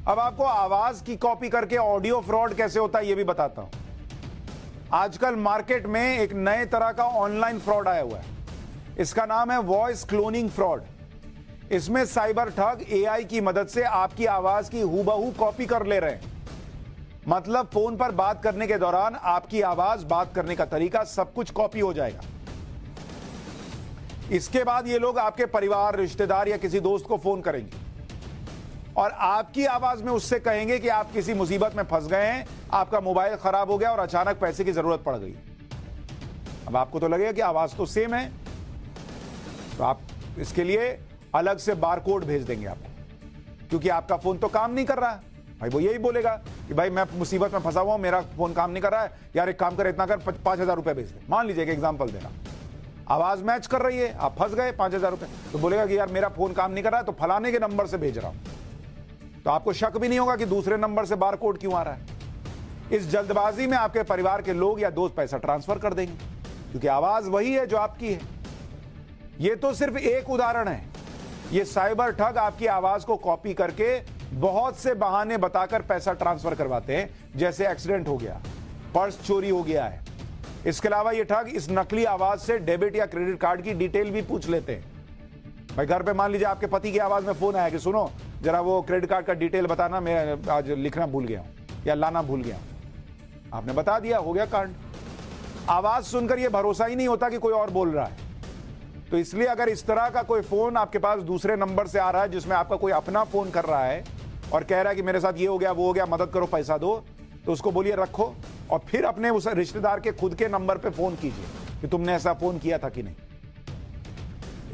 अब आपको आवाज की कॉपी करके ऑडियो फ्रॉड कैसे होता है ये भी बताता हूं। आजकल मार्केट में एक नए तरह का ऑनलाइन फ्रॉड आया हुआ है। इसका नाम है वॉइस क्लोनिंग फ्रॉड। इसमें साइबर ठग एआई की मदद से आपकी आवाज की हूबहू कॉपी कर ले रहे हैं। मतलब फोन पर बात करने के दौरान आपकी आवाज, बात करने का तरीका, सब कुछ कॉपी हो जाएगा। इसके बाद ये लोग आपके परिवार, रिश्तेदार या किसी दोस्त को फोन करेंगे और आपकी आवाज में उससे कहेंगे कि आप किसी मुसीबत में फंस गए हैं, आपका मोबाइल खराब हो गया और अचानक पैसे की जरूरत पड़ गई। अब आपको तो लगेगा कि आवाज तो सेम है, तो आप इसके लिए अलग से बारकोड भेज देंगे आपको, क्योंकि आपका फोन तो काम नहीं कर रहा है। भाई वो यही बोलेगा कि भाई मैं मुसीबत में फंसा हुआ हूं, मेरा फोन काम नहीं कर रहा है, यार एक काम कर, इतना कर, 5,000 रुपए भेज दे। मान लीजिए कि एग्जाम्पल दे रहा, आवाज मैच कर रही है, आप फंस गए, 5,000 रुपए, तो बोलेगा कि यार मेरा फोन काम नहीं कर रहा है, तो फलाने के नंबर से भेज रहा हूं। तो आपको शक भी नहीं होगा कि दूसरे नंबर से बारकोड क्यों आ रहा है। इस जल्दबाजी में आपके परिवार के लोग या दोस्त पैसा ट्रांसफर कर देंगे, क्योंकि आवाज वही है जो आपकी है। यह तो सिर्फ एक उदाहरण है। ये साइबर ठग आपकी आवाज को कॉपी करके बहुत से बहाने बताकर पैसा ट्रांसफर करवाते हैं, जैसे एक्सीडेंट हो गया, पर्स चोरी हो गया है। इसके अलावा ये ठग इस नकली आवाज से डेबिट या क्रेडिट कार्ड की डिटेल भी पूछ लेते हैं। भाई घर पे मान लीजिए आपके पति की आवाज में फोन आया कि सुनो जरा वो क्रेडिट कार्ड का डिटेल बताना, मैं आज लिखना भूल गया हूं या लाना भूल गया हूं। आपने बता दिया, हो गया कांड। आवाज सुनकर यह भरोसा ही नहीं होता कि कोई और बोल रहा है। तो इसलिए अगर इस तरह का कोई फोन आपके पास दूसरे नंबर से आ रहा है, जिसमें आपका कोई अपना फोन कर रहा है और कह रहा है कि मेरे साथ ये हो गया, वो हो गया, मदद करो, पैसा दो, तो उसको बोलिए रखो और फिर अपने उस रिश्तेदार के खुद के नंबर पे फोन कीजिए कि तुमने ऐसा फोन किया था कि नहीं।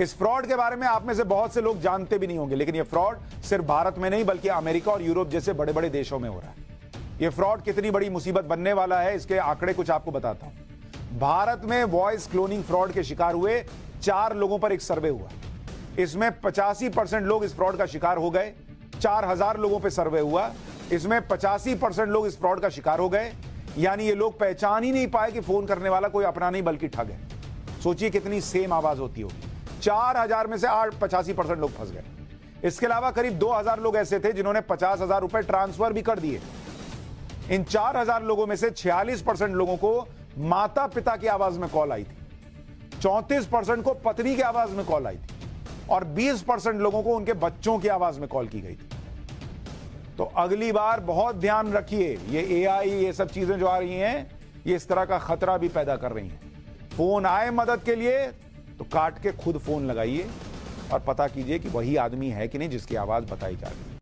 इस फ्रॉड के बारे में आप में से बहुत से लोग जानते भी नहीं होंगे, लेकिन यह फ्रॉड सिर्फ भारत में नहीं बल्कि अमेरिका और यूरोप जैसे बड़े बड़े देशों में हो रहा है। यह फ्रॉड कितनी बड़ी मुसीबत बनने वाला है, इसके आंकड़े कुछ आपको बताता हूं। भारत में वॉइस क्लोनिंग फ्रॉड के शिकार हुए 4 लोगों पर एक सर्वे हुआ। इसमें 85% लोग इस फ्रॉड का शिकार हो गए। 4,000 लोगों पर सर्वे हुआ, इसमें 85% लोग इस फ्रॉड का शिकार हो गए। यानी ये लोग पहचान ही नहीं पाए कि फोन करने वाला कोई अपना नहीं बल्कि ठग है। सोचिए कितनी सेम आवाज होती होगी। 4,000 में से 85% लोग फंस गए। इसके अलावा करीब 2,000 लोग ऐसे थे जिन्होंने 50,000 रुपए ट्रांसफर भी कर दिए। इन 4,000 लोगों में से 46% लोगों को माता पिता की आवाज में कॉल आई थी, 34% को पत्नी की आवाज में कॉल आई थी और 20% लोगों को उनके बच्चों की आवाज में कॉल की गई थी। तो अगली बार बहुत ध्यान रखिए, ये एआई, ये सब चीजें जो आ रही हैं, ये इस तरह का खतरा भी पैदा कर रही हैं। फोन आए मदद के लिए तो काट के खुद फोन लगाइए और पता कीजिए कि वही आदमी है कि नहीं जिसकी आवाज बताई जा रही है।